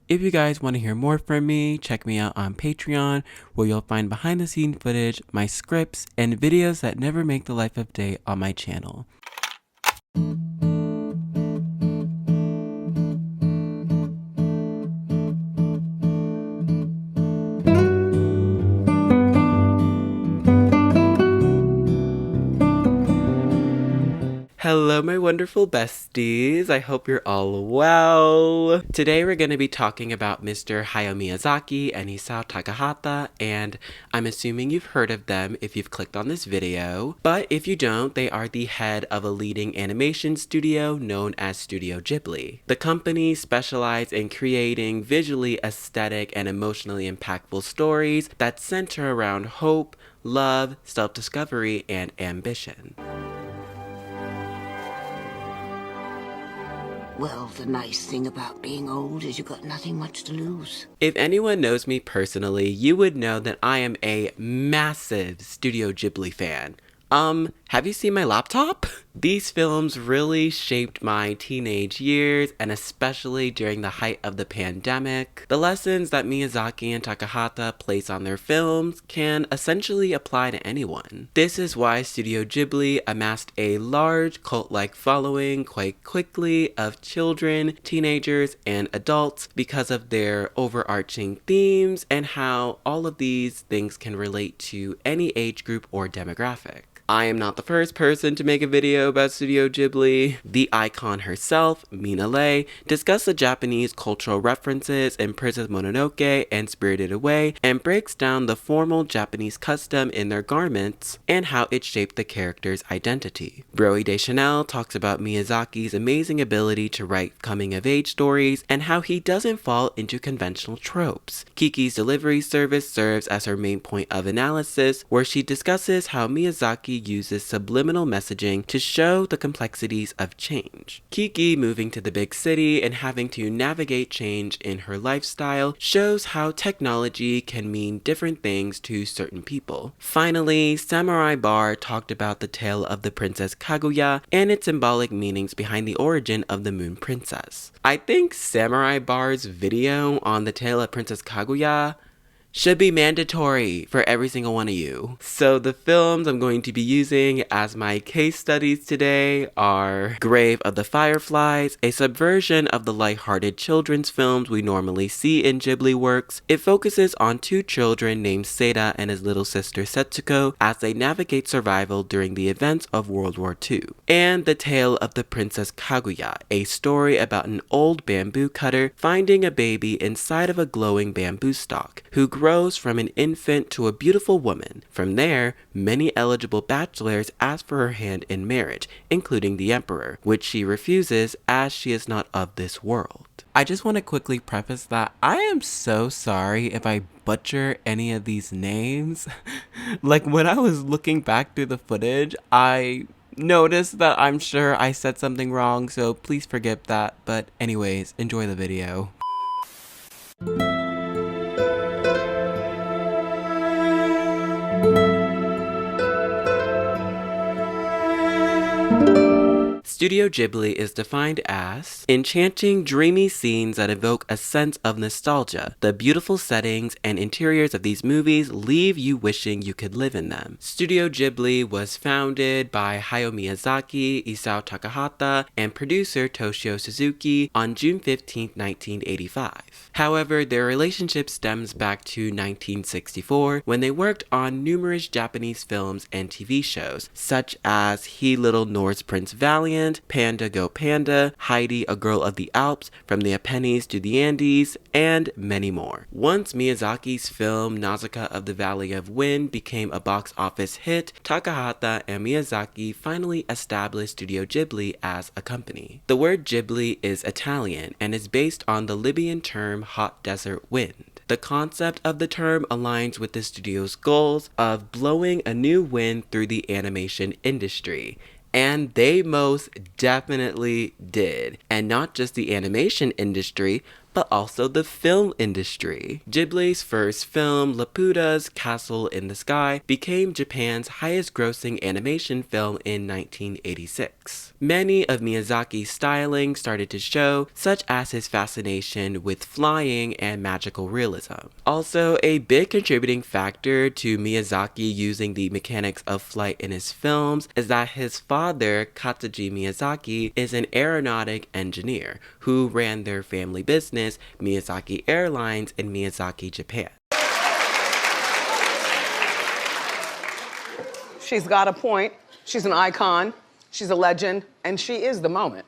If you guys want to hear more from me, check me out on Patreon, where you'll find behind the scenes footage, my scripts, and videos that never make the life of day on my channel. Hello, my wonderful besties. I hope you're all well. Today we're going to be talking about Mr. Hayao Miyazaki and Isao Takahata, and I'm assuming you've heard of them if you've clicked on this video. But if you don't, they are the head of a leading animation studio known as Studio Ghibli. The company specializes in creating visually aesthetic and emotionally impactful stories that center around hope, love, self-discovery, and ambition. Well, the nice thing about being old is you got nothing much to lose. If anyone knows me personally, you would know that I am a massive Studio Ghibli fan. Have you seen my laptop? These films really shaped my teenage years, and especially during the height of the pandemic. The lessons that Miyazaki and Takahata place on their films can essentially apply to anyone. This is why Studio Ghibli amassed a large cult-like following quite quickly of children, teenagers, and adults because of their overarching themes and how all of these things can relate to any age group or demographic. I am not the first person to make a video about Studio Ghibli. The icon herself, Minale, discusses the Japanese cultural references in Princess Mononoke and Spirited Away and breaks down the formal Japanese custom in their garments and how it shaped the character's identity. Broe Deschanel talks about Miyazaki's amazing ability to write coming-of-age stories and how he doesn't fall into conventional tropes. Kiki's delivery service serves as her main point of analysis, where she discusses how Miyazaki uses subliminal messaging to show the complexities of change. Kiki moving to the big city and having to navigate change in her lifestyle shows how technology can mean different things to certain people. Finally, Samurai Bar talked about the tale of the Princess Kaguya and its symbolic meanings behind the origin of the Moon Princess. I think Samurai Bar's video on the tale of Princess Kaguya should be mandatory for every single one of you. So the films I'm going to be using as my case studies today are Grave of the Fireflies, a subversion of the lighthearted children's films we normally see in Ghibli works. It focuses on two children named Seita and his little sister Setsuko as they navigate survival during the events of World War II. And The Tale of the Princess Kaguya, a story about an old bamboo cutter finding a baby inside of a glowing bamboo stalk, who grows from an infant to a beautiful woman. From there, many eligible bachelors ask for her hand in marriage, including the emperor, which she refuses as she is not of this world. I just want to quickly preface that I am so sorry if I butcher any of these names. Like when I was looking back through the footage, I noticed that I'm sure I said something wrong, so please forgive that. But anyways, enjoy the video. Studio Ghibli is defined as enchanting, dreamy scenes that evoke a sense of nostalgia. The beautiful settings and interiors of these movies leave you wishing you could live in them. Studio Ghibli was founded by Hayao Miyazaki, Isao Takahata, and producer Toshio Suzuki on June 15, 1985. However, their relationship stems back to 1964 when they worked on numerous Japanese films and TV shows, such as He Little Norse Prince Valiant, Panda Go Panda, Heidi, A Girl of the Alps, From the Apennines to the Andes, and many more. Once Miyazaki's film Nausicaa of the Valley of Wind became a box office hit, Takahata and Miyazaki finally established Studio Ghibli as a company. The word Ghibli is Italian and is based on the Libyan term hot desert wind. The concept of the term aligns with the studio's goals of blowing a new wind through the animation industry. And they most definitely did. And not just the animation industry, but also the film industry. Ghibli's first film, Laputa's Castle in the Sky, became Japan's highest-grossing animation film in 1986. Many of Miyazaki's styling started to show, such as his fascination with flying and magical realism. Also, a big contributing factor to Miyazaki using the mechanics of flight in his films is that his father, Katsuji Miyazaki, is an aeronautic engineer who ran their family business, Miyazaki Airlines in Miyazaki, Japan. She's got a point. She's an icon. She's a legend. And she is the moment.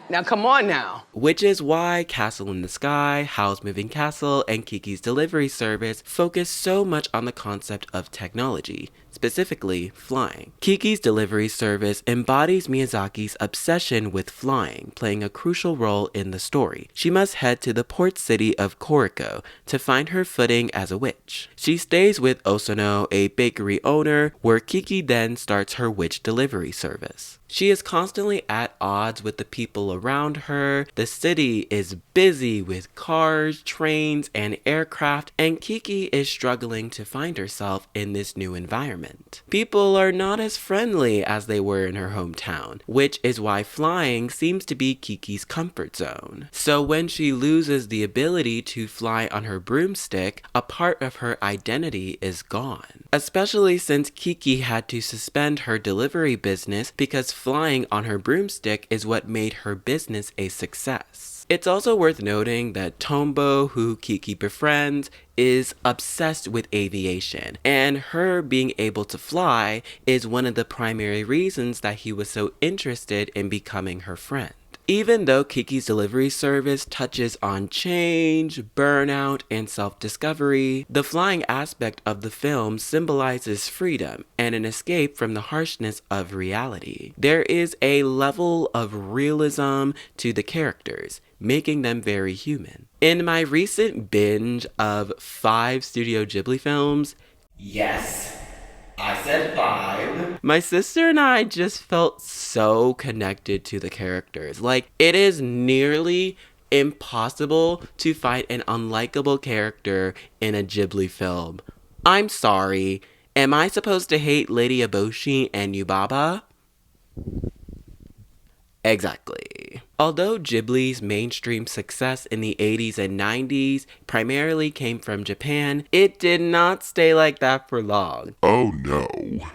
Now, come on now. Which is why Castle in the Sky, Howl's Moving Castle, and Kiki's Delivery Service focus so much on the concept of technology, specifically flying. Kiki's Delivery Service embodies Miyazaki's obsession with flying, playing a crucial role in the story. She must head to the port city of Koriko to find her footing as a witch. She stays with Osono, a bakery owner, where Kiki then starts her witch delivery service. She is constantly at odds with the people around her. The city is busy with cars, trains, and aircraft, and Kiki is struggling to find herself in this new environment. People are not as friendly as they were in her hometown, which is why flying seems to be Kiki's comfort zone. So when she loses the ability to fly on her broomstick, a part of her identity is gone. Especially since Kiki had to suspend her delivery business because flying on her broomstick is what made her business a success. It's also worth noting that Tombo, who Kiki befriends, is obsessed with aviation, and her being able to fly is one of the primary reasons that he was so interested in becoming her friend. Even though Kiki's Delivery Service touches on change, burnout, and self-discovery, the flying aspect of the film symbolizes freedom and an escape from the harshness of reality. There is a level of realism to the characters, making them very human. In my recent binge of 5 Studio Ghibli films, yes, I said 5. My sister and I just felt so connected to the characters. Like, it is nearly impossible to find an unlikable character in a Ghibli film. I'm sorry. Am I supposed to hate Lady Eboshi and Yubaba? Exactly. Although Ghibli's mainstream success in the 80s and 90s primarily came from Japan, it did not stay like that for long. Oh no.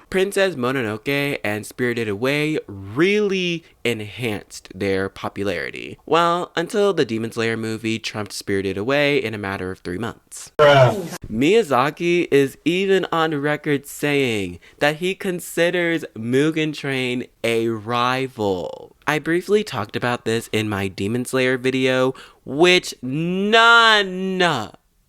Princess Mononoke and Spirited Away really enhanced their popularity. Well, until the Demon Slayer movie trumped Spirited Away in a matter of 3 months. Miyazaki is even on record saying that he considers Mugen Train a rival. I briefly talked about this in my Demon Slayer video, which none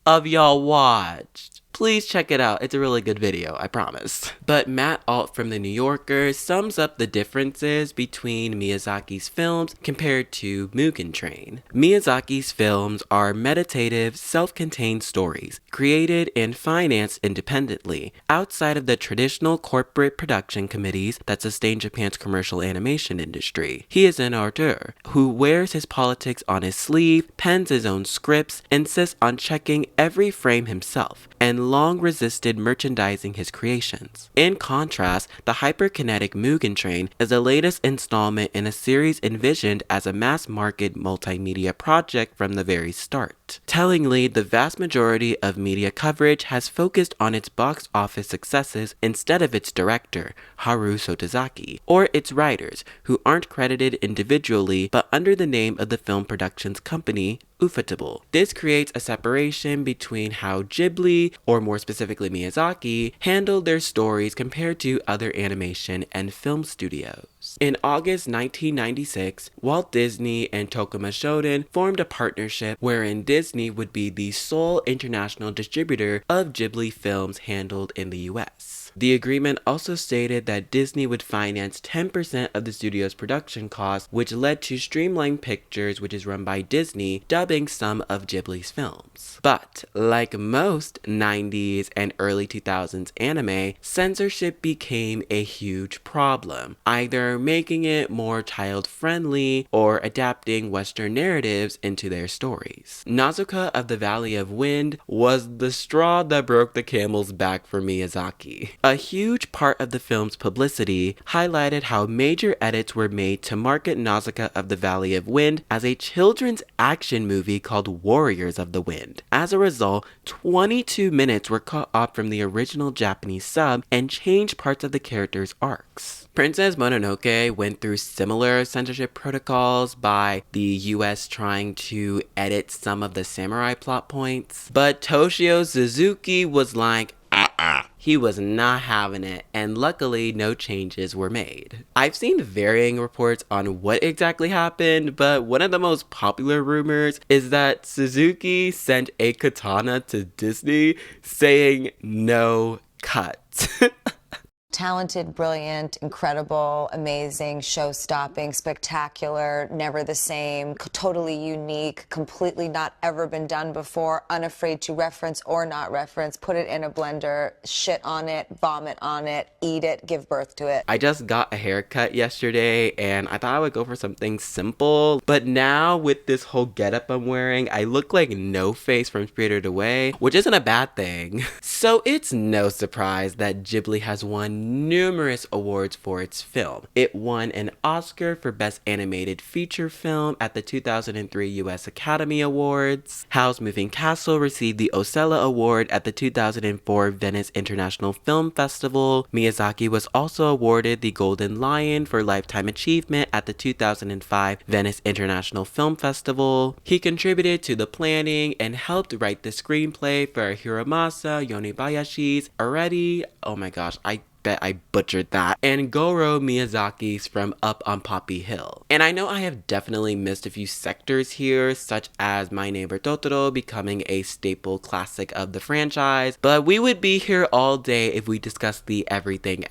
of y'all watched. Please check it out. It's a really good video, I promise. But Matt Alt from The New Yorker sums up the differences between Miyazaki's films compared to Mugen Train. Miyazaki's films are meditative, self-contained stories, created and financed independently, outside of the traditional corporate production committees that sustain Japan's commercial animation industry. He is an auteur who wears his politics on his sleeve, pens his own scripts, insists on checking every frame himself, and long resisted merchandising his creations. In contrast, the hyperkinetic Mugen Train is the latest installment in a series envisioned as a mass-market multimedia project from the very start. Tellingly, the vast majority of media coverage has focused on its box office successes instead of its director, Haru Sotozaki, or its writers, who aren't credited individually but under the name of the film productions company, Ufotable. This creates a separation between how Ghibli, or more specifically Miyazaki, handled their stories compared to other animation and film studios. In August 1996, Walt Disney and Tokuma Shoten formed a partnership wherein Disney would be the sole international distributor of Ghibli films handled in the US. The agreement also stated that Disney would finance 10% of the studio's production costs, which led to Streamline Pictures, which is run by Disney, dubbing some of Ghibli's films. But, like most 90s and early 2000s anime, censorship became a huge problem, either making it more child-friendly or adapting Western narratives into their stories. Nausicaa of the Valley of Wind was the straw that broke the camel's back for Miyazaki. A huge part of the film's publicity highlighted how major edits were made to market Nausicaa of the Valley of Wind as a children's action movie called Warriors of the Wind. As a result, 22 minutes were cut off from the original Japanese sub and changed parts of the characters' arcs. Princess Mononoke went through similar censorship protocols by the US trying to edit some of the samurai plot points, but Toshio Suzuki was like, he was not having it, and luckily no changes were made. I've seen varying reports on what exactly happened, but one of the most popular rumors is that Suzuki sent a katana to Disney saying no cut. Talented, brilliant, incredible, amazing, show-stopping, spectacular, never the same, totally unique, completely not ever been done before, unafraid to reference or not reference, put it in a blender, shit on it, vomit on it, eat it, give birth to it. I just got a haircut yesterday and I thought I would go for something simple, but now with this whole getup I'm wearing, I look like No Face from Spirited Away, which isn't a bad thing. So it's no surprise that Ghibli has won numerous awards for its film. It won an Oscar for Best Animated Feature Film at the 2003 US Academy Awards. Howl's Moving Castle received the Osella Award at the 2004 Venice International Film Festival. Miyazaki was also awarded the Golden Lion for Lifetime Achievement at the 2005 Venice International Film Festival. He contributed to the planning and helped write the screenplay for Hiromasa Yonebayashi's Already, oh my gosh, I bet I butchered that, and Goro Miyazaki's From Up on Poppy Hill. And I know I have definitely missed a few sectors here, such as My Neighbor Totoro becoming a staple classic of the franchise, but we would be here all day if we discussed the everything.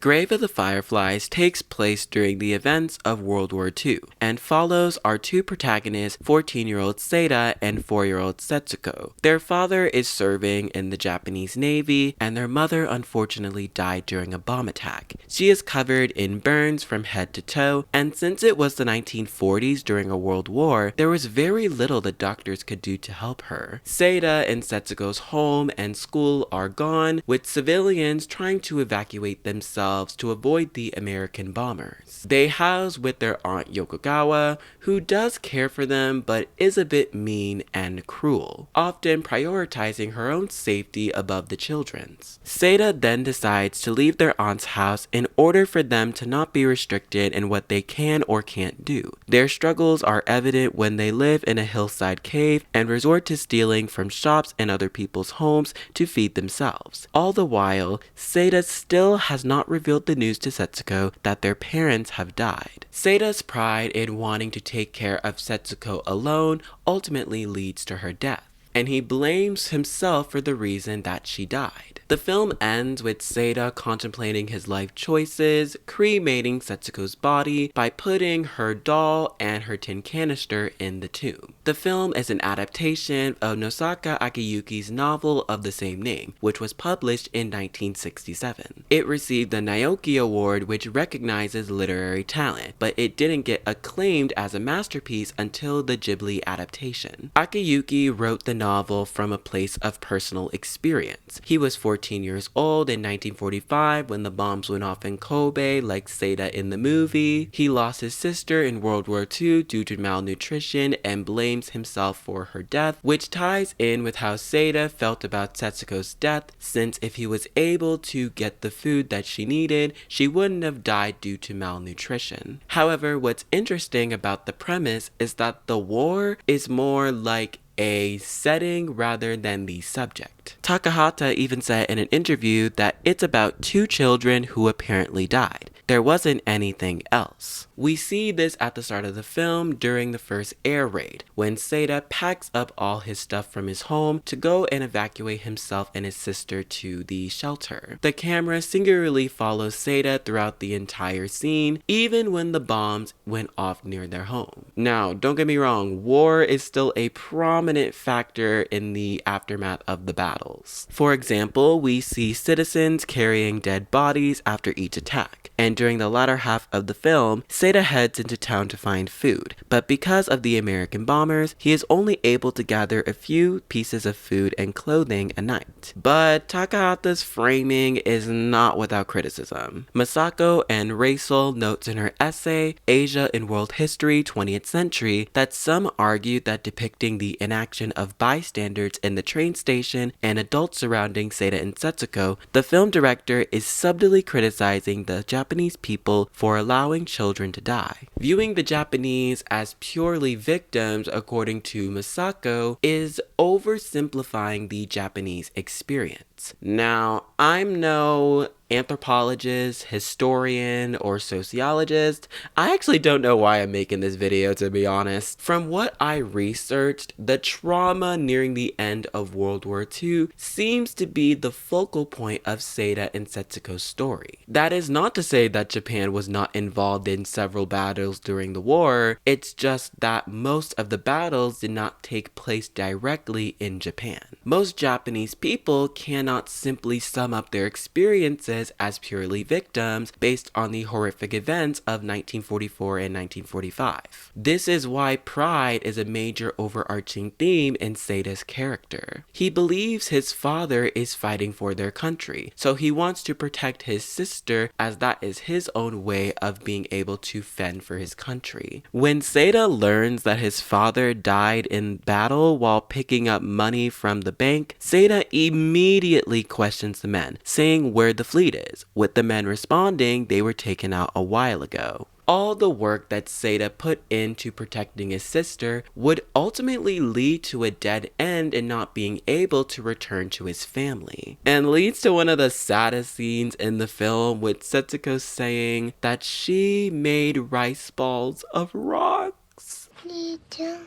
Grave of the Fireflies takes place during the events of World War II and follows our two protagonists, 14-year-old Seita and 4-year-old Setsuko. Their father is serving in the Japanese Navy and their mother unfortunately died during a bomb attack. She is covered in burns from head to toe, and since it was the 1940s during a world war, there was very little the doctors could do to help her. Seita and Setsuko's home and school are gone, with civilians trying to evacuate themselves to avoid the American bombers. They house with their aunt Yokogawa, who does care for them but is a bit mean and cruel, often prioritizing her own safety above the children's. Seita then decides to leave their aunt's house in order for them to not be restricted in what they can or can't do. Their struggles are evident when they live in a hillside cave and resort to stealing from shops and other people's homes to feed themselves. All the while, Seita still has not revealed the news to Setsuko that their parents have died. Seita's pride in wanting to take care of Setsuko alone ultimately leads to her death, and he blames himself for the reason that she died. The film ends with Seita contemplating his life choices, cremating Setsuko's body by putting her doll and her tin canister in the tomb. The film is an adaptation of Nosaka Akiyuki's novel of the same name, which was published in 1967. It received the Naoki Award, which recognizes literary talent, but it didn't get acclaimed as a masterpiece until the Ghibli adaptation. Akiyuki wrote the novel from a place of personal experience. He was 14 years old in 1945 when the bombs went off in Kobe, like Seita in the movie. He lost his sister in World War II due to malnutrition and blames himself for her death, which ties in with how Seita felt about Setsuko's death, since if he was able to get the food that she needed, she wouldn't have died due to malnutrition. However, what's interesting about the premise is that the war is more like a setting rather than the subject. Takahata even said in an interview that it's about two children who apparently died. There wasn't anything else. We see this at the start of the film during the first air raid, when Seda packs up all his stuff from his home to go and evacuate himself and his sister to the shelter. The camera singularly follows Seda throughout the entire scene, even when the bombs went off near their home. Now, don't get me wrong, war is still a prominent factor in the aftermath of the battles. For example, we see citizens carrying dead bodies after each attack, and during the latter half of the film, Seda heads into town to find food, but because of the American bombers, he is only able to gather a few pieces of food and clothing a night. But Takahata's framing is not without criticism. Masako and Raisel notes in her essay, Asia in World History 20th Century, that some argued that depicting the inaction of bystanders in the train station and adults surrounding Seda and Setsuko, the film director is subtly criticizing the Japanese people for allowing children to die. Viewing the Japanese as purely victims, according to Masako, is oversimplifying the Japanese experience. Now, I'm no anthropologist, historian, or sociologist. I actually don't know why I'm making this video, to be honest. From what I researched, the trauma nearing the end of World War II seems to be the focal point of Seda and Setsuko's story. That is not to say that Japan was not involved in several battles during the war, it's just that most of the battles did not take place directly in Japan. Most Japanese people cannot simply sum up their experiences as purely victims based on the horrific events of 1944 and 1945. This is why pride is a major overarching theme in Seda's character. He believes his father is fighting for their country, so he wants to protect his sister as that is his own way of being able to fend for his country. When Seda learns that his father died in battle while picking up money from the bank, Seda immediately questions the men, saying where the fleet is, with the men responding they were taken out a while ago. All the work that Seda put into protecting his sister would ultimately lead to a dead end in not being able to return to his family, and leads to one of the saddest scenes in the film, with Setsuko saying that she made rice balls of rocks. 兄ちゃん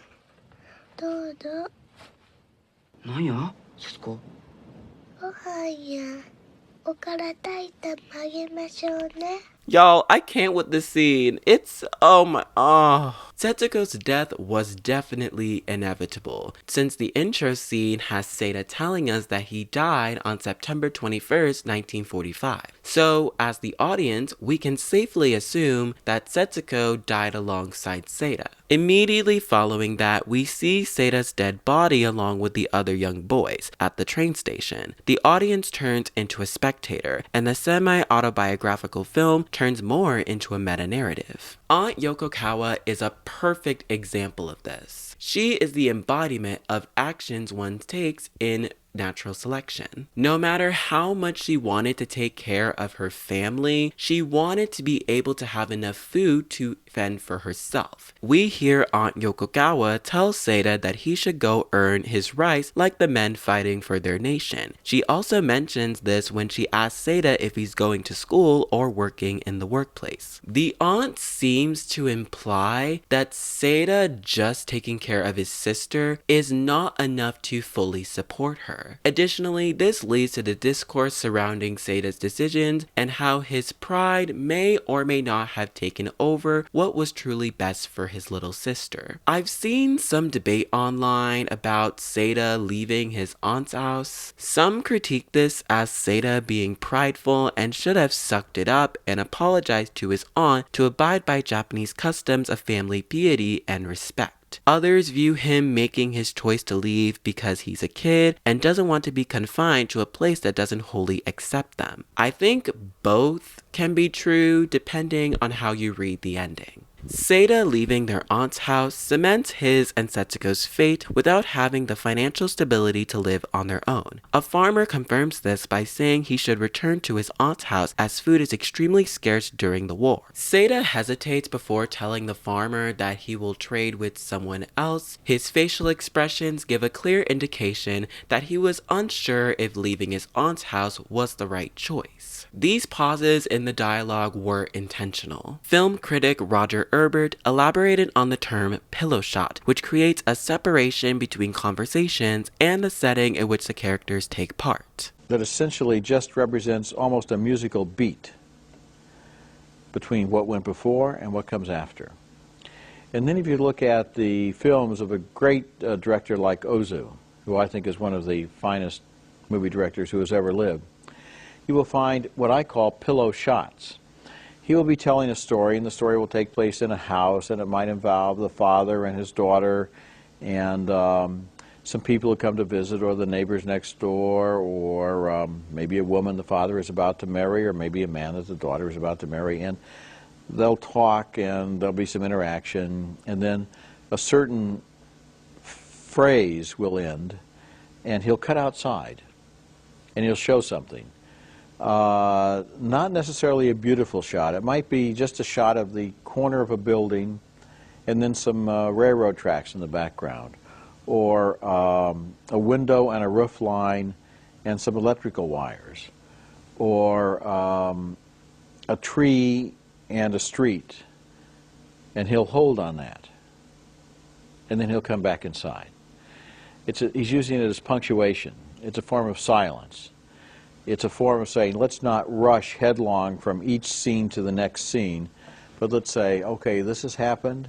どうぞなんや節子ご飯やおから炊いてあげましょうね Y'all, I can't with this scene. Setsuko's death was definitely inevitable, since the intro scene has Seda telling us that he died on September 21st, 1945. So, as the audience, we can safely assume that Setsuko died alongside Seda. Immediately following that, we see Seda's dead body along with the other young boys at the train station. The audience turns into a spectator, and the semi-autobiographical film turns more into a meta-narrative. Aunt Yokokawa is a perfect example of this. She is the embodiment of actions one takes in natural selection. No matter how much she wanted to take care of her family, she wanted to be able to have enough food to fend for herself. We hear Aunt Yokokawa tell Seda that he should go earn his rice like the men fighting for their nation. She also mentions this when she asks Seda if he's going to school or working in the workplace. The aunt seems to imply that Seda just taking care of his sister is not enough to fully support her. Additionally, this leads to the discourse surrounding Seda's decisions and how his pride may or may not have taken over what was truly best for his little sister. I've seen some debate online about Seda leaving his aunt's house. Some critique this as Seda being prideful and should have sucked it up and apologized to his aunt to abide by Japanese customs of family piety and respect. Others view him making his choice to leave because he's a kid and doesn't want to be confined to a place that doesn't wholly accept them. I think both can be true depending on how you read the ending. Seda leaving their aunt's house cements his and Setsuko's fate without having the financial stability to live on their own. A farmer confirms this by saying he should return to his aunt's house as food is extremely scarce during the war. Seda hesitates before telling the farmer that he will trade with someone else. His facial expressions give a clear indication that he was unsure if leaving his aunt's house was the right choice. These pauses in the dialogue were intentional. Film critic Roger Ebert elaborated on the term pillow shot, which creates a separation between conversations and the setting in which the characters take part. That essentially just represents almost a musical beat between what went before and what comes after. And then if you look at the films of a great director like Ozu, who I think is one of the finest movie directors who has ever lived, you will find what I call pillow shots. He will be telling a story, and the story will take place in a house, and it might involve the father and his daughter and some people who come to visit, or the neighbors next door, or maybe a woman the father is about to marry, or maybe a man that the daughter is about to marry, and they'll talk and there'll be some interaction, and then a certain phrase will end, and he'll cut outside, and he'll show something. Not necessarily a beautiful shot. It might be just a shot of the corner of a building and then some railroad tracks in the background, or a window and a roof line and some electrical wires, or a tree and a street, and he'll hold on that, and then he'll come back inside. He's using it as punctuation. It's a form of silence. It's a form of saying, let's not rush headlong from each scene to the next scene, but let's say, okay, this has happened,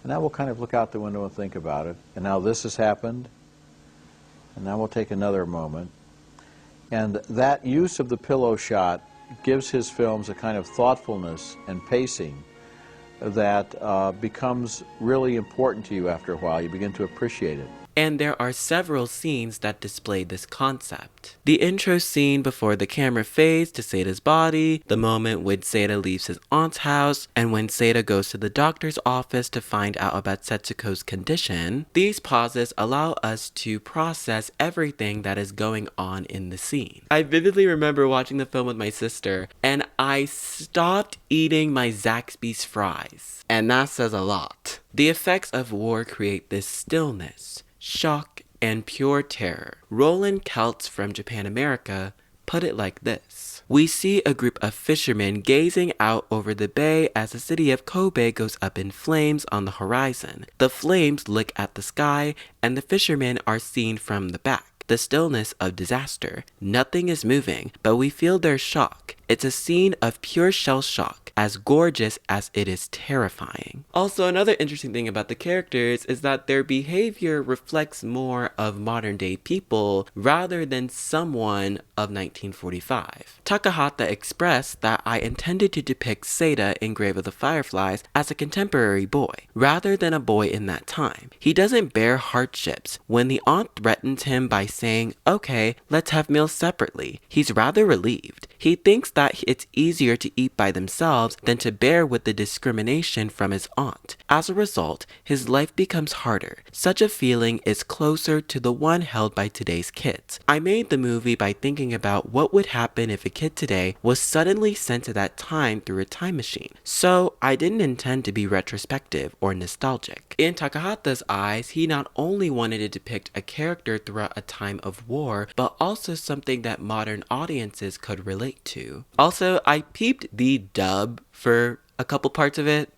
and now we'll kind of look out the window and think about it, and now this has happened, and now we'll take another moment. And that use of the pillow shot gives his films a kind of thoughtfulness and pacing that becomes really important to you after a while. You begin to appreciate it. And there are several scenes that display this concept. The intro scene before the camera fades to Seda's body, the moment when Seda leaves his aunt's house, and when Seda goes to the doctor's office to find out about Setsuko's condition. These pauses allow us to process everything that is going on in the scene. I vividly remember watching the film with my sister, and I stopped eating my Zaxby's fries. And that says a lot. The effects of war create this stillness, shock, and pure terror. Roland Keltz from Japan America put it like this. We see a group of fishermen gazing out over the bay as the city of Kobe goes up in flames on the horizon. The flames lick at the sky, and the fishermen are seen from the back. The stillness of disaster. Nothing is moving, but we feel their shock. It's a scene of pure shell shock, as gorgeous as it is terrifying. Also, another interesting thing about the characters is that their behavior reflects more of modern day people rather than someone of 1945. Takahata expressed that I intended to depict Seda in Grave of the Fireflies as a contemporary boy, rather than a boy in that time. He doesn't bear hardships. When the aunt threatens him by saying, okay, let's have meals separately, he's rather relieved. He thinks that it's easier to eat by themselves than to bear with the discrimination from his aunt. As a result, his life becomes harder. Such a feeling is closer to the one held by today's kids. I made the movie by thinking about what would happen if a kid today was suddenly sent to that time through a time machine. So I didn't intend to be retrospective or nostalgic. In Takahata's eyes, he not only wanted to depict a character throughout a time of war, but also something that modern audiences could relate to. Also, I peeped the dub for a couple parts of it.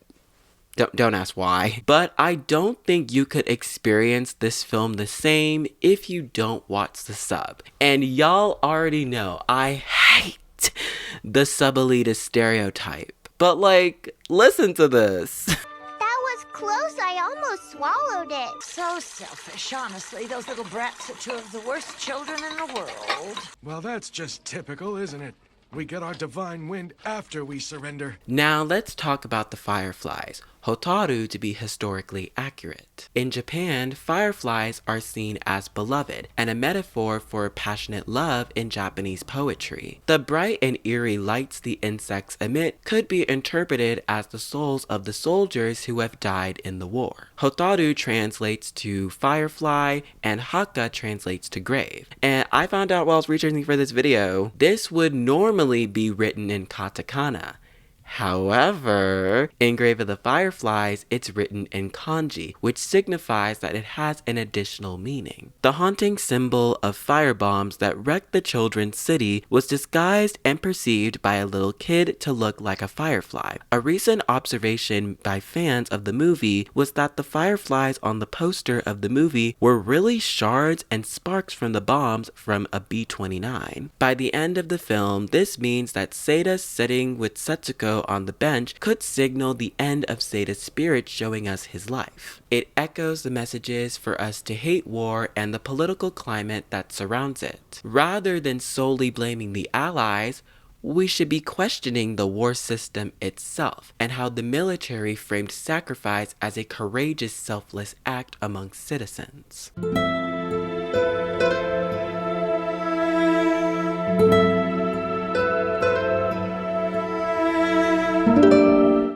Don't ask why. But I don't think you could experience this film the same if you don't watch the sub. And y'all already know I hate the sub-elitist stereotype. But like, listen to this. That was close. I almost swallowed it. So selfish, honestly. Those little brats are two of the worst children in the world. Well, that's just typical, isn't it? We get our divine wind after we surrender. Now let's talk about the Fireflies. Hotaru to be historically accurate. In Japan, fireflies are seen as beloved and a metaphor for passionate love in Japanese poetry. The bright and eerie lights the insects emit could be interpreted as the souls of the soldiers who have died in the war. Hotaru translates to firefly and Haka translates to grave. And I found out while I was researching for this video, this would normally be written in katakana. However, in Grave of the Fireflies, it's written in kanji, which signifies that it has an additional meaning. The haunting symbol of firebombs that wrecked the children's city was disguised and perceived by a little kid to look like a firefly. A recent observation by fans of the movie was that the fireflies on the poster of the movie were really shards and sparks from the bombs from a B-29. By the end of the film, this means that Seda sitting with Setsuko on the bench could signal the end of Seida's spirit, showing us his life. It echoes the messages for us to hate war and the political climate that surrounds it. Rather than solely blaming the Allies, we should be questioning the war system itself and how the military framed sacrifice as a courageous, selfless act among citizens.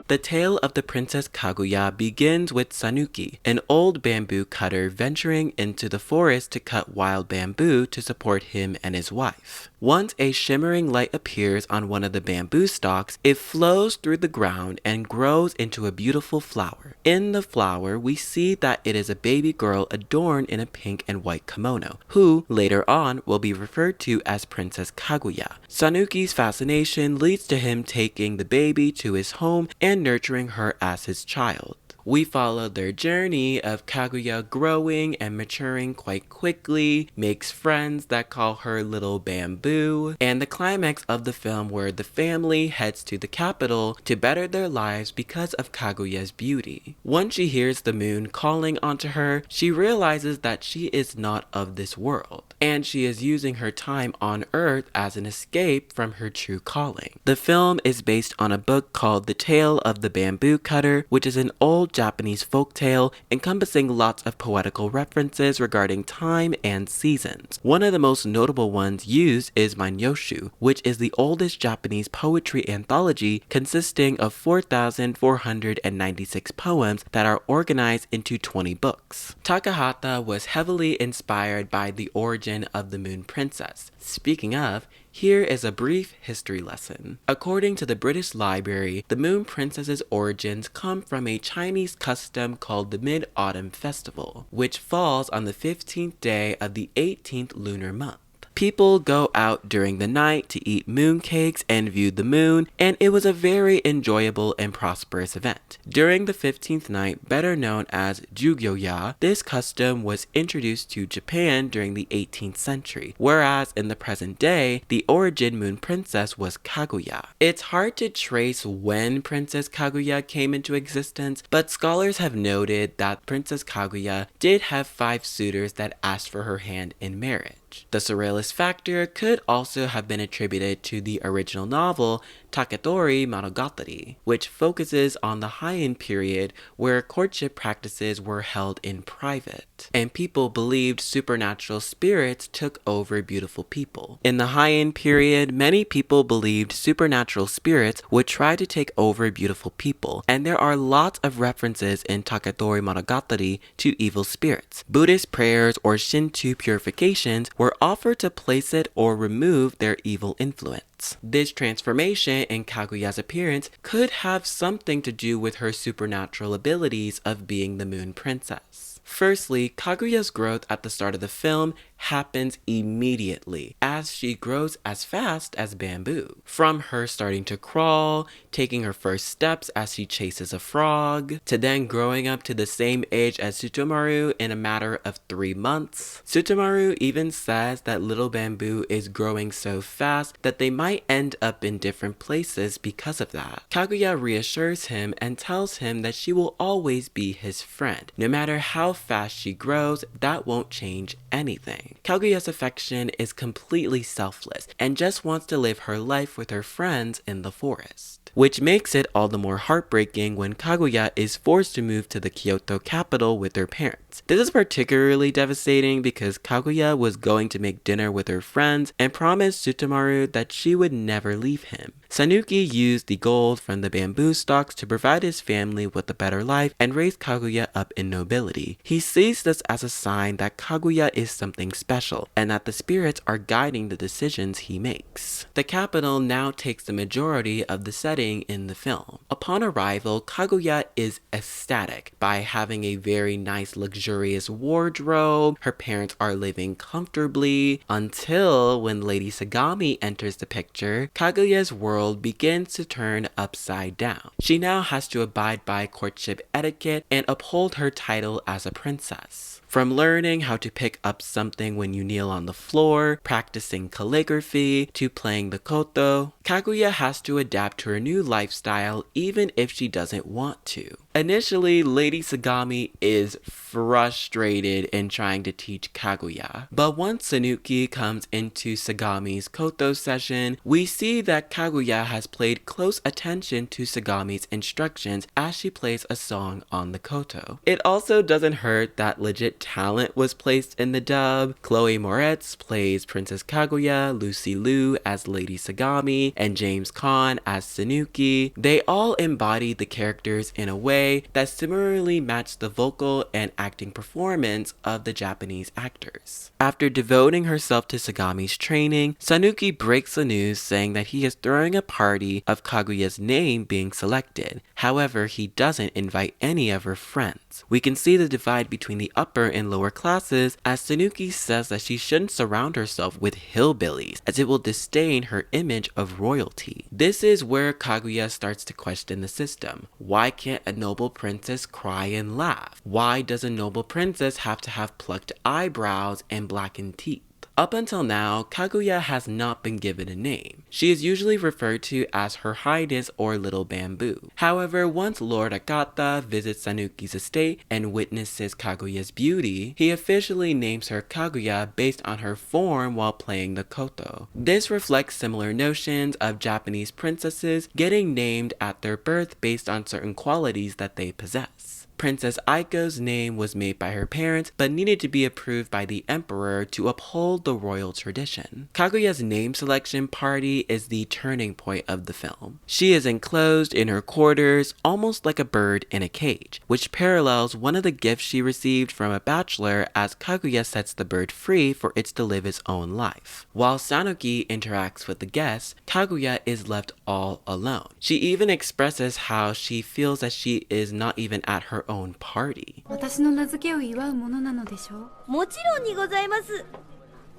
The tale of the Princess Kaguya begins with Sanuki, an old bamboo cutter venturing into the forest to cut wild bamboo to support him and his wife. Once a shimmering light appears on one of the bamboo stalks, it flows through the ground and grows into a beautiful flower. In the flower, we see that it is a baby girl adorned in a pink and white kimono, who, later on, will be referred to as Princess Kaguya. Sanuki's fascination leads to him taking the baby to his home and nurturing her as his child. We follow their journey of Kaguya growing and maturing quite quickly, makes friends that call her Little Bamboo, and the climax of the film where the family heads to the capital to better their lives because of Kaguya's beauty. Once she hears the moon calling onto her, she realizes that she is not of this world, and she is using her time on Earth as an escape from her true calling. The film is based on a book called The Tale of the Bamboo Cutter, which is an old Japanese folktale encompassing lots of poetical references regarding time and seasons. One of the most notable ones used is Manyoshu, which is the oldest Japanese poetry anthology consisting of 4,496 poems that are organized into 20 books. Takahata was heavily inspired by the origin of the Moon Princess. Speaking of, here is a brief history lesson. According to the British Library, the Moon Princess's origins come from a Chinese custom called the Mid-Autumn Festival, which falls on the 15th day of the 18th lunar month. People go out during the night to eat mooncakes and view the moon, and it was a very enjoyable and prosperous event. During the 15th night, better known as Jugyo-ya, this custom was introduced to Japan during the 18th century, whereas in the present day, the origin Moon Princess was Kaguya. It's hard to trace when Princess Kaguya came into existence, but scholars have noted that Princess Kaguya did have 5 suitors that asked for her hand in marriage. The surrealist factor could also have been attributed to the original novel Taketori Monogatari, which focuses on the Heian period where courtship practices were held in private, and people believed supernatural spirits took over beautiful people. In the Heian period, many people believed supernatural spirits would try to take over beautiful people, and there are lots of references in Taketori Monogatari to evil spirits. Buddhist prayers or Shinto purifications were offered to place it or remove their evil influence. This transformation in Kaguya's appearance could have something to do with her supernatural abilities of being the Moon Princess. Firstly, Kaguya's growth at the start of the film happens immediately as she grows as fast as bamboo. From her starting to crawl, taking her first steps as she chases a frog, to then growing up to the same age as Tsutomaru in a matter of 3 months. Tsutomaru even says that Little Bamboo is growing so fast that they might end up in different places because of that. Kaguya reassures him and tells him that she will always be his friend. No matter how fast she grows, that won't change anything. heartbreaking. Kaguya's affection is completely selfless and just wants to live her life with her friends in the forest, which makes it all the more heartbreaking when Kaguya is forced to move to the Kyoto capital with her parents. This is particularly devastating because Kaguya was going to make dinner with her friends and promised Sutamaru that she would never leave him. Sanuki used the gold from the bamboo stalks to provide his family with a better life and raise Kaguya up in nobility. He sees this as a sign that Kaguya is something special and that the spirits are guiding the decisions he makes. The capital now takes the majority of the setting in the film. Upon arrival, Kaguya is ecstatic by having a very nice luxurious wardrobe. Her parents are living comfortably until when Lady Sagami enters the picture, Kaguya's world begins to turn upside down. She now has to abide by courtship etiquette and uphold her title as a princess. From learning how to pick up something when you kneel on the floor, practicing calligraphy, to playing the koto, Kaguya has to adapt to her new lifestyle even if she doesn't want to. Initially, Lady Sagami is frustrated in trying to teach Kaguya, but once Sanuki comes into Sagami's koto session, we see that Kaguya has paid close attention to Sagami's instructions as she plays a song on the koto. It also doesn't hurt that legit talent was placed in the dub. Chloe Moretz plays Princess Kaguya, Lucy Liu as Lady Sagami, and James Caan as Sanuki. They all embody the characters in a way that similarly match the vocal and acting performance of the Japanese actors. After devoting herself to Sagami's training, Sanuki breaks the news saying that he is throwing a party of Kaguya's name being selected. However, he doesn't invite any of her friends. We can see the divide between the upper and lower classes as Sanuki says that she shouldn't surround herself with hillbillies as it will disdain her image of royalty. This is where Kaguya starts to question the system. Why can't a noble princess cry and laugh? Why does a noble princess have to have plucked eyebrows and blackened teeth? Up until now, Kaguya has not been given a name. She is usually referred to as Her Highness or Little Bamboo. However, once Lord Akata visits Sanuki's estate and witnesses Kaguya's beauty, he officially names her Kaguya based on her form while playing the koto. This reflects similar notions of Japanese princesses getting named at their birth based on certain qualities that they possess. Princess Aiko's name was made by her parents but needed to be approved by the emperor to uphold the royal tradition. Kaguya's name selection party is the turning point of the film. She is enclosed in her quarters almost like a bird in a cage, which parallels one of the gifts she received from a bachelor as Kaguya sets the bird free for it to live its own life. While Sanuki interacts with the guests, Kaguya is left all alone. She even expresses how she feels that she is not even at her own party. 私の名付けを祝うものなのでしょう。もちろんにございます。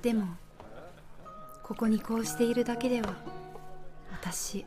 でも、ここにこうしているだけでは、私、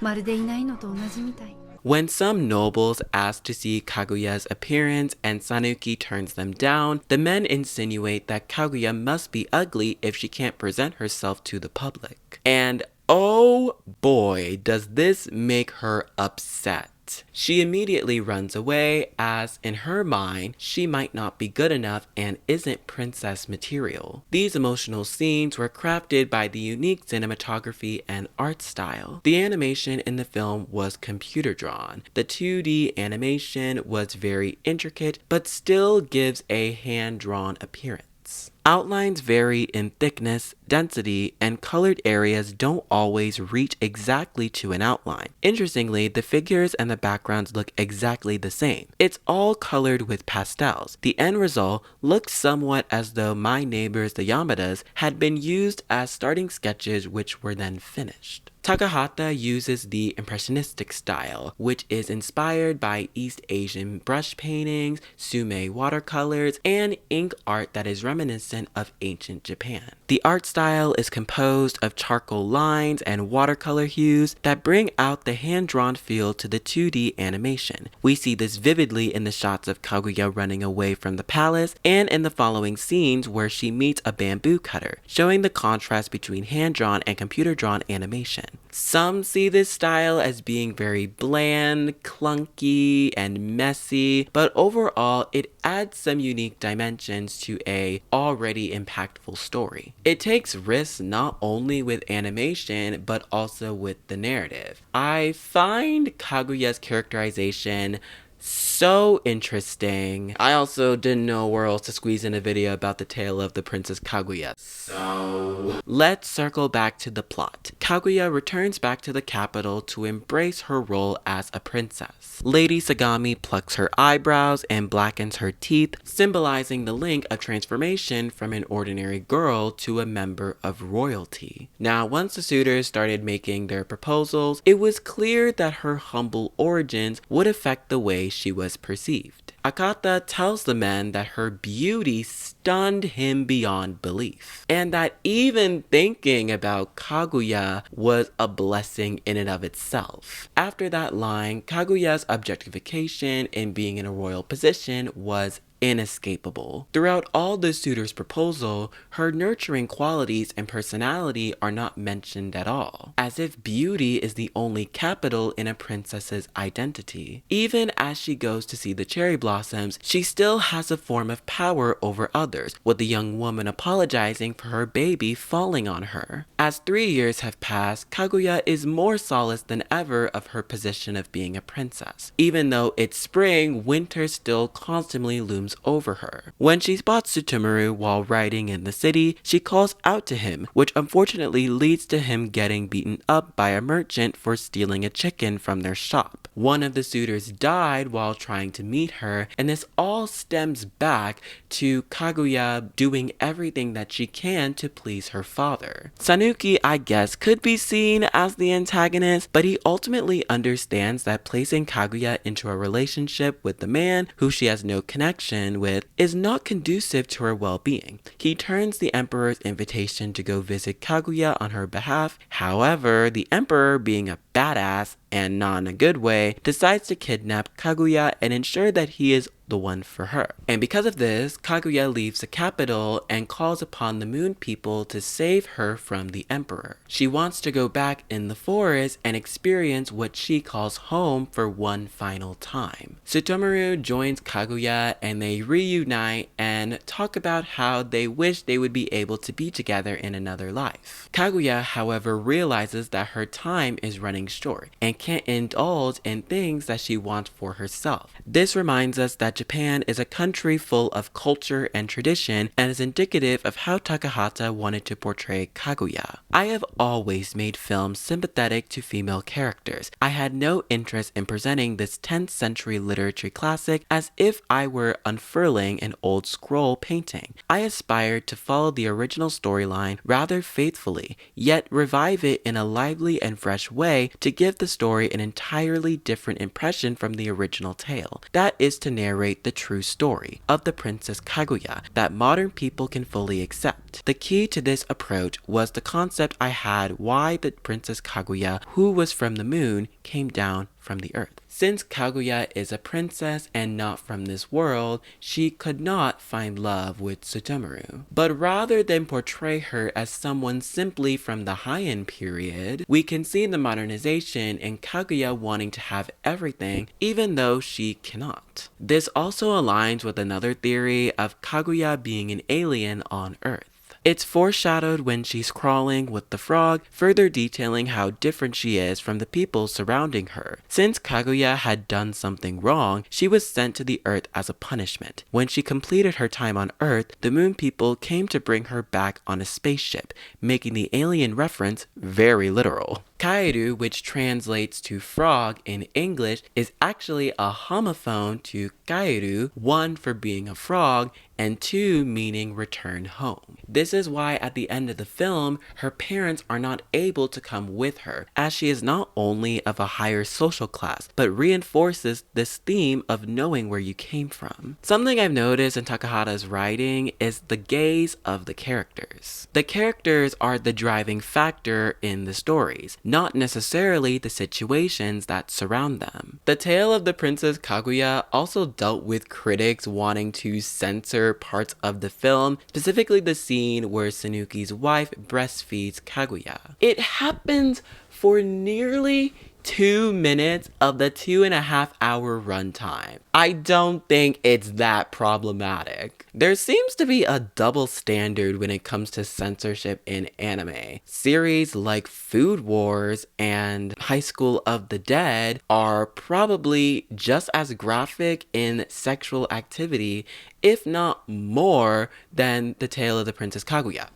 まるでいないのと同じみたい。When some nobles ask to see Kaguya's appearance and Sanuki turns them down, the men insinuate that Kaguya must be ugly if she can't present herself to the public. And oh boy, does this make her upset. She immediately runs away as, in her mind, she might not be good enough and isn't princess material. These emotional scenes were crafted by the unique cinematography and art style. The animation in the film was computer drawn. The 2D animation was very intricate but still gives a hand-drawn appearance. Outlines vary in thickness, density, and colored areas don't always reach exactly to an outline. Interestingly, the figures and the backgrounds look exactly the same. It's all colored with pastels. The end result looks somewhat as though My Neighbors the Yamadas had been used as starting sketches which were then finished. Takahata uses the impressionistic style, which is inspired by East Asian brush paintings, sume watercolors, and ink art that is reminiscent of ancient Japan. The art style is composed of charcoal lines and watercolor hues that bring out the hand-drawn feel to the 2D animation. We see this vividly in the shots of Kaguya running away from the palace and in the following scenes where she meets a bamboo cutter, showing the contrast between hand-drawn and computer-drawn animation. Some see this style as being very bland, clunky, and messy, but overall it adds some unique dimensions to a already impactful story. It takes risks not only with animation, but also with the narrative. I find Kaguya's characterization so interesting. I also didn't know where else to squeeze in a video about the tale of the Princess Kaguya. So let's circle back to the plot. Kaguya returns back to the capital to embrace her role as a princess. Lady Sagami plucks her eyebrows and blackens her teeth, symbolizing the link of transformation from an ordinary girl to a member of royalty. Now, once the suitors started making their proposals, it was clear that her humble origins would affect the way she was perceived. Takahata tells the men that her beauty stunned him beyond belief, and that even thinking about Kaguya was a blessing in and of itself. After that line, Kaguya's objectification in being in a royal position was inescapable. Throughout all the suitor's proposal, her nurturing qualities and personality are not mentioned at all, as if beauty is the only capital in a princess's identity. Even as she goes to see the cherry blossoms, she still has a form of power over others, with the young woman apologizing for her baby falling on her. As 3 years have passed, Kaguya is more solace than ever of her position of being a princess. Even though it's spring, winter still constantly looms over her. When she spots Tsutomu while riding in the city, she calls out to him, which unfortunately leads to him getting beaten up by a merchant for stealing a chicken from their shop. One of the suitors died while trying to meet her, and this all stems back to Kaguya doing everything that she can to please her father. Sanuki, I guess, could be seen as the antagonist, but he ultimately understands that placing Kaguya into a relationship with the man who she has no connection with is not conducive to her well-being. He turns the emperor's invitation to go visit Kaguya on her behalf. However, the emperor, being a badass and not in a good way, decides to kidnap Kaguya and ensure that he is the one for her. And because of this, Kaguya leaves the capital and calls upon the moon people to save her from the emperor. She wants to go back in the forest and experience what she calls home for one final time. Tsutomu joins Kaguya and they reunite and talk about how they wish they would be able to be together in another life. Kaguya, however, realizes that her time is running short and can't indulge in things that she wants for herself. This reminds us that Japan is a country full of culture and tradition and is indicative of how Takahata wanted to portray Kaguya. I have always made films sympathetic to female characters. I had no interest in presenting this 10th century literature classic as if I were unfurling an old scroll painting. I aspired to follow the original storyline rather faithfully, yet revive it in a lively and fresh way to give the story an entirely different impression from the original tale. That is to narrate the true story of the Princess Kaguya that modern people can fully accept. The key to this approach was the concept I had why the Princess Kaguya, who was from the moon, came down from the earth. Since Kaguya is a princess and not from this world, she could not find love with Tsutomu. But rather than portray her as someone simply from the Heian period, we can see the modernization in Kaguya wanting to have everything even though she cannot. This also aligns with another theory of Kaguya being an alien on Earth. It's foreshadowed when she's crawling with the frog, further detailing how different she is from the people surrounding her. Since Kaguya had done something wrong, she was sent to the Earth as a punishment. When she completed her time on Earth, the moon people came to bring her back on a spaceship, making the alien reference very literal. Kaeru, which translates to frog in English, is actually a homophone to kaeru, one for being a frog, and two meaning return home. This is why at the end of the film, her parents are not able to come with her, as she is not only of a higher social class, but reinforces this theme of knowing where you came from. Something I've noticed in Takahata's writing is the gaze of the characters. The characters are the driving factor in the stories, not necessarily the situations that surround them. The tale of the Princess Kaguya also dealt with critics wanting to censor parts of the film, specifically the scene where Sanuki's wife breastfeeds Kaguya. It happens for nearly 2 minutes of the 2.5-hour runtime. I don't think it's that problematic. There seems to be a double standard when it comes to censorship in anime. Series like Food Wars and High School of the Dead are probably just as graphic in sexual activity, if not more, than The Tale of the Princess Kaguya.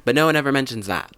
But no one ever mentions that.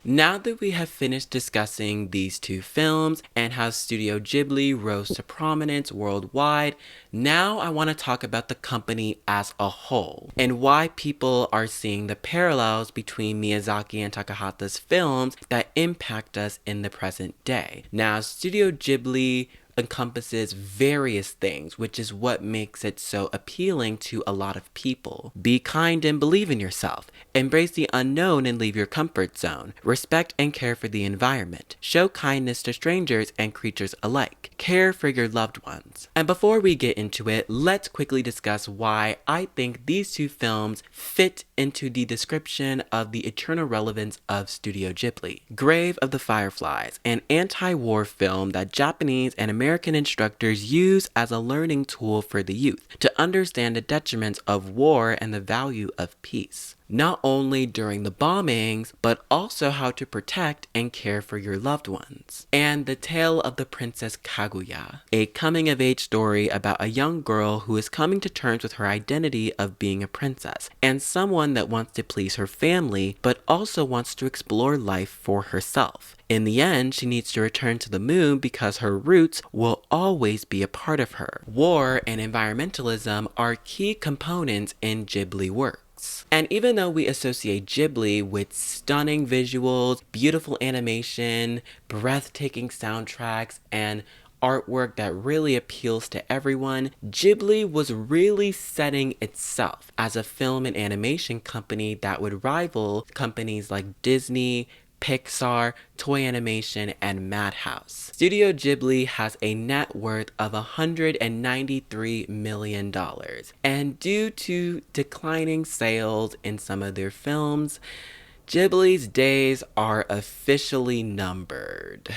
Now that we have finished discussing these two films and how Studio Ghibli rose to prominence worldwide, now I want to talk about the company as a whole and why people are seeing the parallels between Miyazaki and Takahata's films that impact us in the present day. Now, Studio Ghibli encompasses various things, which is what makes it so appealing to a lot of people. Be kind and believe in yourself. Embrace the unknown and leave your comfort zone. Respect and care for the environment. Show kindness to strangers and creatures alike. Care for your loved ones. And before we get into it, let's quickly discuss why I think these two films fit into the description of the eternal relevance of Studio Ghibli. Grave of the Fireflies, an anti-war film that Japanese and American instructors use as a learning tool for the youth to understand the detriments of war and the value of peace. Not only during the bombings, but also how to protect and care for your loved ones. And The Tale of the Princess Kaguya, a coming-of-age story about a young girl who is coming to terms with her identity of being a princess, and someone that wants to please her family, but also wants to explore life for herself. In the end, she needs to return to the moon because her roots will always be a part of her. War and environmentalism are key components in Ghibli work. And even though we associate Ghibli with stunning visuals, beautiful animation, breathtaking soundtracks, and artwork that really appeals to everyone, Ghibli was really setting itself as a film and animation company that would rival companies like Disney, Pixar, Toy Animation, and Madhouse. Studio Ghibli has a net worth of $193 million. And due to declining sales in some of their films, Ghibli's days are officially numbered.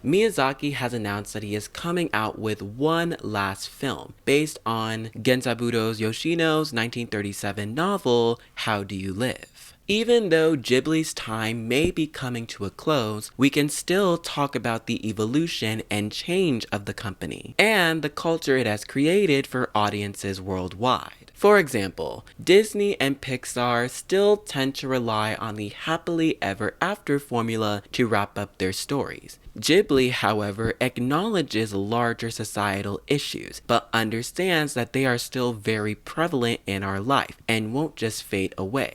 Miyazaki has announced that he is coming out with one last film based on Genzaburo Yoshino's 1937 novel, How Do You Live? Even though Ghibli's time may be coming to a close, we can still talk about the evolution and change of the company and the culture it has created for audiences worldwide. For example, Disney and Pixar still tend to rely on the happily ever after formula to wrap up their stories. Ghibli, however, acknowledges larger societal issues, but understands that they are still very prevalent in our life and won't just fade away.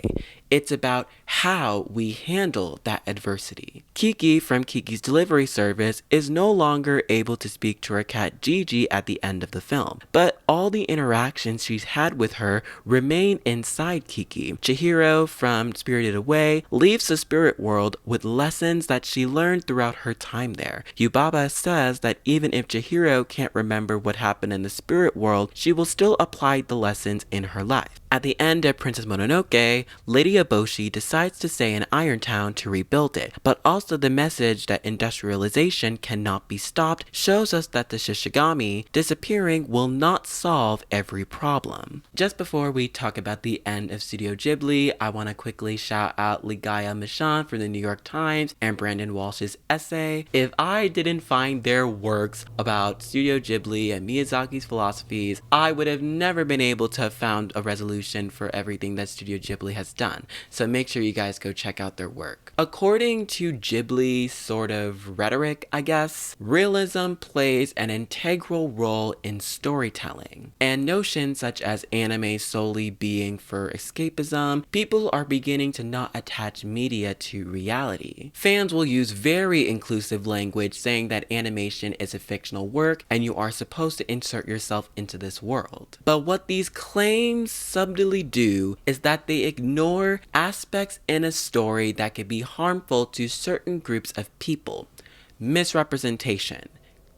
It's about how we handle that adversity. Kiki from Kiki's Delivery Service is no longer able to speak to her cat Gigi at the end of the film, but all the interactions she's had with her remain inside Kiki. Chihiro from Spirited Away leaves the spirit world with lessons that she learned throughout her time there. Yubaba says that even if Chihiro can't remember what happened in the spirit world, she will still apply the lessons in her life. At the end of Princess Mononoke, Lady Eboshi decides to stay in Irontown to rebuild it, but also the message that industrialization cannot be stopped shows us that the Shishigami disappearing will not solve every problem. Just before we talk about the end of Studio Ghibli, I want to quickly shout out Ligaya Michon from the New York Times and Brandon Walsh's essay. If I didn't find their works about Studio Ghibli and Miyazaki's philosophies, I would have never been able to have found a resolution for everything that Studio Ghibli has done. So make sure you guys go check out their work. According to Ghibli's sort of rhetoric, I guess, realism plays an integral role in storytelling. And notions such as anime solely being for escapism, people are beginning to not attach media to reality. Fans will use very inclusive language saying that animation is a fictional work and you are supposed to insert yourself into this world. But what these claims subtly do is that they ignore aspects in a story that could be harmful to certain groups of people. misrepresentation,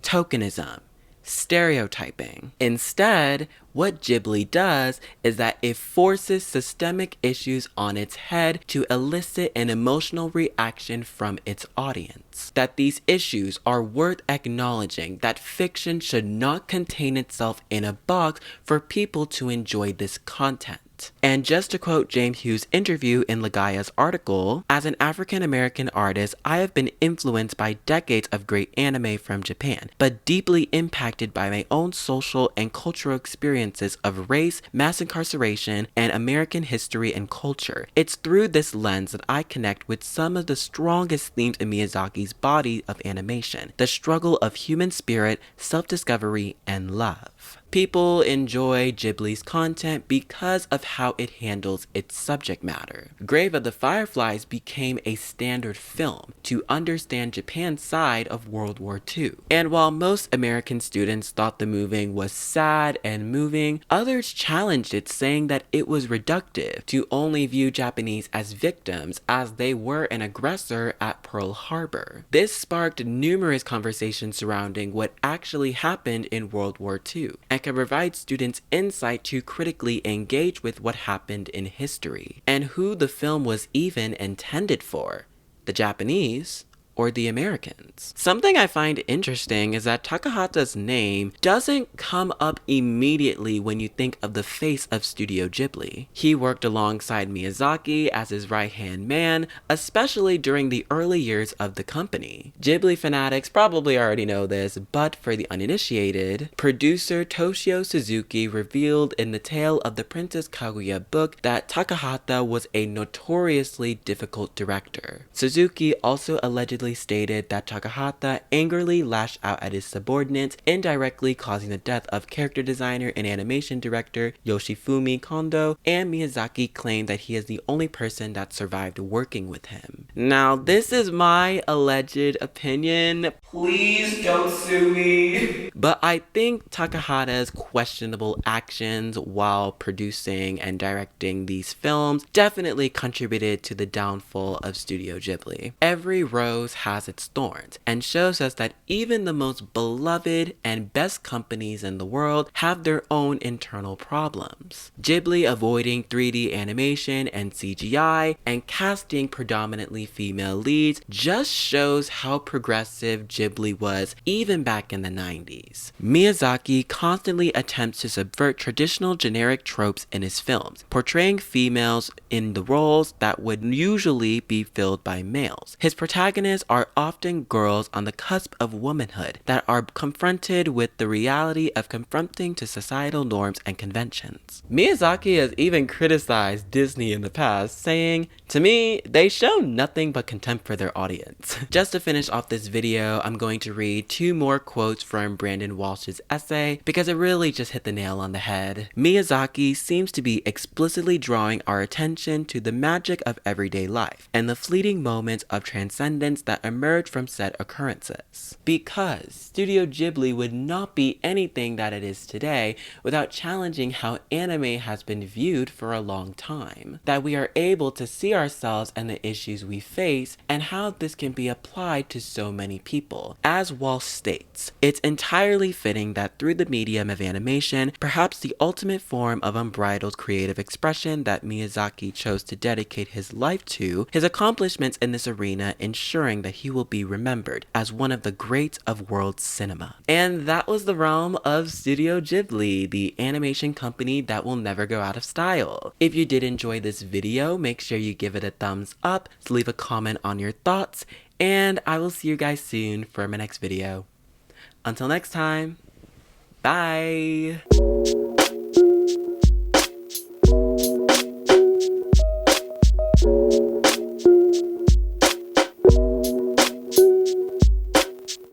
tokenism, stereotyping. Instead, what Ghibli does is that it forces systemic issues on its head to elicit an emotional reaction from its audience. That these issues are worth acknowledging, that fiction should not contain itself in a box for people to enjoy this content. And just to quote James Hughes' interview in Lagaya's article, as an African-American artist, I have been influenced by decades of great anime from Japan, but deeply impacted by my own social and cultural experiences of race, mass incarceration, and American history and culture. It's through this lens that I connect with some of the strongest themes in Miyazaki's body of animation, the struggle of human spirit, self-discovery, and love. People enjoy Ghibli's content because of how it handles its subject matter. Grave of the Fireflies became a standard film to understand Japan's side of World War II. And while most American students thought the movie was sad and moving, others challenged it, saying that it was reductive to only view Japanese as victims as they were an aggressor at Pearl Harbor. This sparked numerous conversations surrounding what actually happened in World War II, and can provide students insight to critically engage with what happened in history, and who the film was even intended for, the Japanese or the Americans. Something I find interesting is that Takahata's name doesn't come up immediately when you think of the face of Studio Ghibli. He worked alongside Miyazaki as his right-hand man, especially during the early years of the company. Ghibli fanatics probably already know this, but for the uninitiated, producer Toshio Suzuki revealed in the Tale of the Princess Kaguya book that Takahata was a notoriously difficult director. Suzuki also allegedly stated that Takahata angrily lashed out at his subordinates, indirectly causing the death of character designer and animation director Yoshifumi Kondo, and Miyazaki claimed that he is the only person that survived working with him. Now, this is my alleged opinion. Please don't sue me. But I think Takahata's questionable actions while producing and directing these films definitely contributed to the downfall of Studio Ghibli. Every rose has its thorns, and shows us that even the most beloved and best companies in the world have their own internal problems. Ghibli avoiding 3D animation and CGI and casting predominantly female leads just shows how progressive Ghibli was even back in the 90s. Miyazaki constantly attempts to subvert traditional generic tropes in his films, portraying females in the roles that would usually be filled by males. His protagonists are often girls on the cusp of womanhood that are confronted with the reality of confronting to societal norms and conventions. Miyazaki has even criticized Disney in the past, saying, "To me, they show nothing but contempt for their audience." Just to finish off this video, I'm going to read 2 more quotes from Brandon Walsh's essay because it really just hit the nail on the head. Miyazaki seems to be explicitly drawing our attention to the magic of everyday life and the fleeting moments of transcendence that emerge from said occurrences. Because Studio Ghibli would not be anything that it is today without challenging how anime has been viewed for a long time. That we are able to see ourselves and the issues we face and how this can be applied to so many people. As Walsh states, it's entirely fitting that through the medium of animation, perhaps the ultimate form of unbridled creative expression that Miyazaki chose to dedicate his life to, his accomplishments in this arena ensuring that he will be remembered as one of the greats of world cinema. And that was the realm of Studio Ghibli, the animation company that will never go out of style. If you did enjoy this video, make sure you give it a thumbs up, leave a comment on your thoughts, and I will see you guys soon for my next video. Until next time, bye!